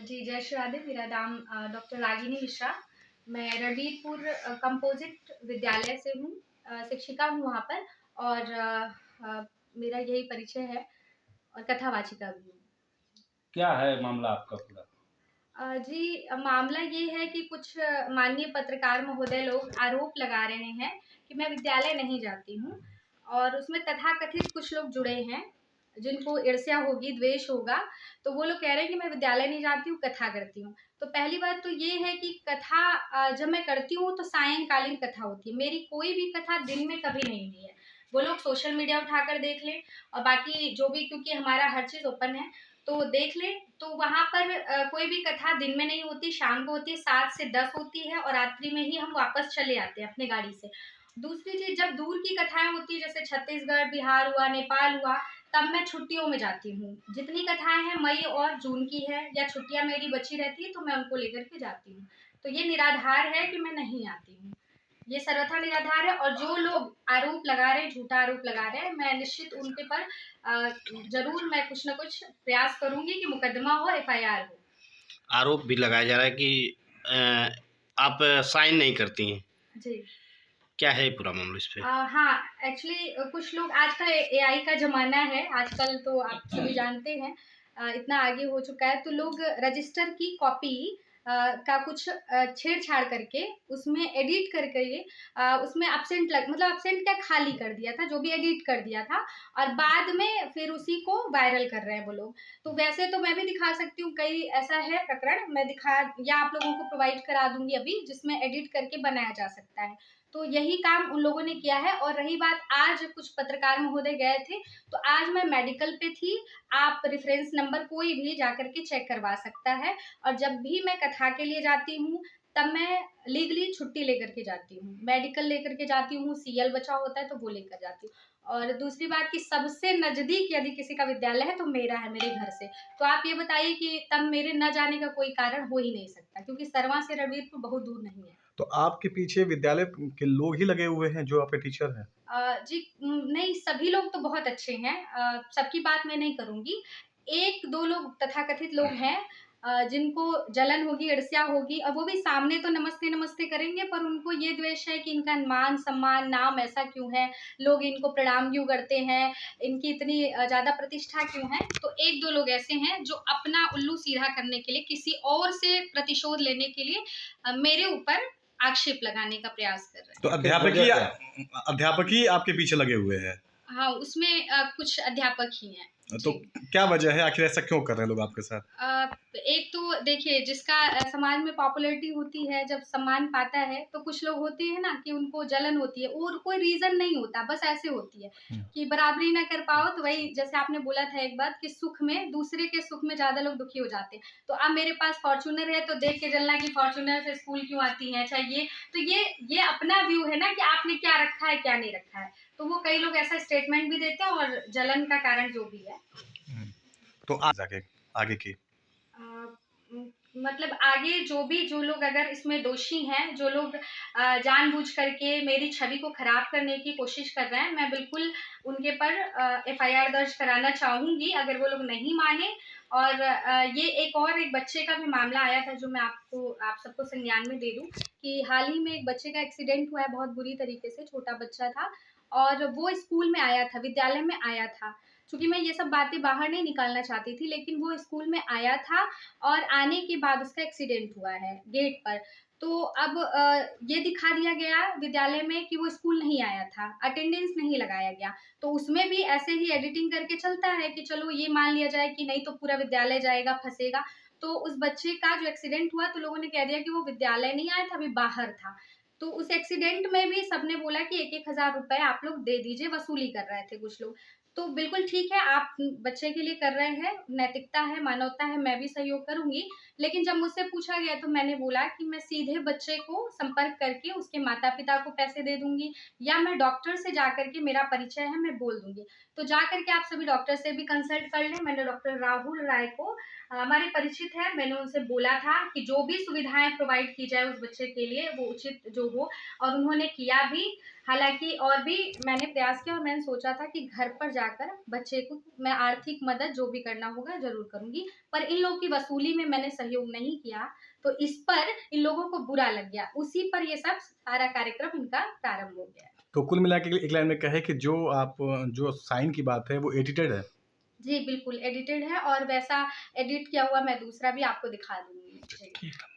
जी, जय श्री राधे। मेरा नाम डॉक्टर रागिनी मिश्रा। मैं रणवीरपुर कंपोजिट विद्यालय से हूँ, शिक्षिका हूँ वहाँ पर और मेरा यही परिचय है और कथावाचिका भी हूँ। क्या है मामला आपका पूरा? जी, मामला ये है कि कुछ माननीय पत्रकार महोदय लोग आरोप लगा रहे हैं कि मैं विद्यालय नहीं जाती हूँ और उसमें तथाकथित कुछ लोग जुड़े हैं, जिनको ईर्ष्या होगी, द्वेष होगा, तो वो लोग कह रहे हैं कि मैं विद्यालय नहीं जाती हूँ, कथा करती हूँ। तो पहली बात तो ये है कि कथा जब मैं करती हूँ तो सायंकालीन कथा होती है। मेरी कोई भी कथा दिन में कभी नहीं हुई है। वो लोग सोशल मीडिया उठाकर देख लें और बाकी जो भी, क्योंकि हमारा हर चीज़ ओपन है, तो देख लें। तो वहाँ पर कोई भी कथा दिन में नहीं होती, शाम को होती है, 7 से 10 होती है और रात्रि में ही हम वापस चले आते हैं अपने गाड़ी से। दूसरी चीज़, जब दूर की कथाएँ होती हैं, जैसे छत्तीसगढ़, बिहार हुआ, नेपाल हुआ, तब मैं छुट्टियों में जाती हूँ। जितनी कथाएँ हैं मई और जून की है या छुट्टियाँ मेरी बची रहती है तो मैं उनको लेकर के जाती हूँ। तो ये निराधार है कि मैं नहीं आती हूँ। ये सर्वथा निराधार है और जो लोग आरोप लगा रहे हैं, झूठा आरोप लगा रहे हैं, मैं निश्चित उनके पर ज़रूर मैं कुछ न कुछ प्रयास करूँगी कि मुकदमा हो, एफआईआर हो। आरोप भी लगाया जा रहा है कि आप साइन नहीं करती हैं। जी। क्या है पूरा मामला इस पे? हाँ, एक्चुअली कुछ लोग, आजकल एआई का ज़माना है, आजकल तो आप सभी जानते हैं इतना आगे हो चुका है, तो लोग रजिस्टर की कॉपी का कुछ छेड़-छाड़ करके उसमें एडिट कर कर के उसमें एब्सेंट मतलब एब्सेंट क्या, खाली कर दिया था, जो भी एडिट कर दिया था और बाद में फिर उसी को वायरल कर रहे हैं वो लोग। तो वैसे तो मैं भी दिखा सकती हूँ, कई ऐसा है प्रकरण, मैं दिखा या आप लोगों को प्रोवाइड करा दूँगी अभी, जिसमें एडिट करके बनाया जा सकता है। तो यही काम उन लोगों ने किया है। और रही बात, आज कुछ पत्रकार महोदय गए थे, तो आज मैं मेडिकल पे थी। आप रेफरेंस नंबर कोई भी जाकर के चेक करवा सकता है और जब भी मैं कथा के लिए जाती हूँ, तब मैं लीगली छुट्टी लेकर के जाती हूँ। मेडिकल लेकर के जाती हूँ, सीएल बचा होता है तो वो लेकर जाती हूँ। और दूसरी बात कि सबसे नज़दीक यदि किसी का विद्यालय है तो मेरा है, मेरे घर से। तो आप ये बताइए कि तब मेरे न जाने का कोई कारण हो ही नहीं सकता, क्योंकि सरवां से रणवीरपुर बहुत दूर नहीं है। तो आपके पीछे विद्यालय के लोग ही लगे हुए हैं जो आपके टीचर हैं? जी, नहीं, सभी लोग तो बहुत अच्छे हैं, सबकी बात मैं नहीं करूँगी। 1-2 लोग तथाकथित लोग हैं जिनको जलन होगी, ईर्ष्या होगी और वो भी सामने तो नमस्ते-नमस्ते करेंगे, पर उनको ये द्वेष है कि इनका मान-सम्मान, नाम ऐसा क्यों है? लोग इनको प्रणाम क्यों करते हैं? इनकी इतनी ज़्यादा प्रतिष्ठा क्यों है? तो 1-2 लोग ऐसे हैं जो अपना उल्लू सीधा करने के लिए, किसी और से प्रतिशोध लेने के लिए मेरे ऊपर आक्षेप लगाने का प्रयास कर रहे हैं। तो अध्यापक ही आपके पीछे लगे हुए हैं? हाँ, उसमें कुछ अध्यापक ही हैं। तो जी। क्या वजह है, आखिर ऐसा क्यों कर रहे हैं लोग आपके साथ? एक तो देखिए, जिसका समाज में पॉपुलैरिटी होती है, जब सम्मान पाता है, तो कुछ लोग होते हैं ना कि उनको जलन होती है और कोई रीज़न नहीं होता, बस ऐसे होती है कि बराबरी ना कर पाओ। तो वही, जैसे आपने बोला था एक बात कि सुख में, दूसरे के सुख में ज़्यादा लोग दुखी हो जाते हैं। तो अब मेरे पास फॉर्च्यूनर है तो देख के जलना कि फॉर्च्यूनर से स्कूल क्यों आती हैं? अच्छा, ये अपना व्यू है ना कि आपने क्या रखा है, क्या नहीं रखा है। तो वो कई लोग ऐसा स्टेटमेंट भी देते हैं और जलन का कारण जो भी है। तो जाके आगे की अ, उम, मतलब आगे जो लोग अगर इसमें दोषी हैं, जो लोग जानबूझ करके मेरी छवि को खराब करने की कोशिश कर रहे हैं, मैं बिल्कुल उनके पर एफआईआर दर्ज कराना चाहूँगी, अगर वो लोग नहीं माने। और ये एक बच्चे का भी मामला आया था, जो मैं आप सबको संज्ञान में दे दूँ कि हाल ही में एक बच्चे का एक्सीडेंट हुआ है, बहुत बुरी तरीके से, छोटा बच्चा था और वो स्कूल में आया था, विद्यालय में आया था। चूँकि मैं ये सब बातें बाहर नहीं निकालना चाहती थी, लेकिन वो स्कूल में आया था और आने के बाद उसका एक्सीडेंट हुआ है गेट पर। तो अब ये दिखा दिया गया विद्यालय में कि वो स्कूल नहीं आया था, अटेंडेंस नहीं लगाया गया। तो उसमें भी ऐसे ही एडिटिंग करके चलता है कि चलो ये मान लिया जाए कि नहीं तो पूरा विद्यालय जाएगा, फँसेगा। तो उस बच्चे का जो एक्सीडेंट हुआ, तो लोगों ने कह दिया कि वो विद्यालय नहीं आया था, अभी बाहर था। तो उस एक्सीडेंट में भी सबने बोला कि 1-1 हज़ार रुपए आप लोग दे दीजिए, वसूली कर रहे थे कुछ लोग। तो बिल्कुल ठीक है, आप बच्चे के लिए कर रहे हैं, नैतिकता है, मानवता है, मैं भी सहयोग करूँगी। लेकिन जब मुझसे पूछा गया तो मैंने बोला कि मैं सीधे बच्चे को संपर्क करके उसके माता-पिता को पैसे दे दूँगी या मैं डॉक्टर से जाकर के, मेरा परिचय है, मैं बोल दूँगी। तो जाकर के आप सभी डॉक्टर से भी कंसल्ट कर लें। मैंने डॉक्टर राहुल राय को, हमारे परिचित हैं, मैंने उनसे बोला था कि जो भी सुविधाएँ प्रोवाइड की जाए उस बच्चे के लिए, वो उचित जो हो, और उन्होंने किया भी। हालाँकि और भी मैंने प्रयास किया और मैंने सोचा था कि घर पर जाकर बच्चे को मैं आर्थिक मदद जो भी करना होगा ज़रूर करूँगी, पर इन लोगों की वसूली में मैंने सहयोग नहीं किया, तो इस पर इन लोगों को बुरा लग गया। उसी पर ये सब सारा कार्यक्रम इनका प्रारंभ हो गया। तो कुल मिला के एक लाइन में कहे कि जो साइन की बात है वो एडिटेड है। जी, बिल्कुल एडिटेड है और वैसा एडिट किया हुआ मैं दूसरा भी आपको दिखा दूँगी। जी। ठीक है।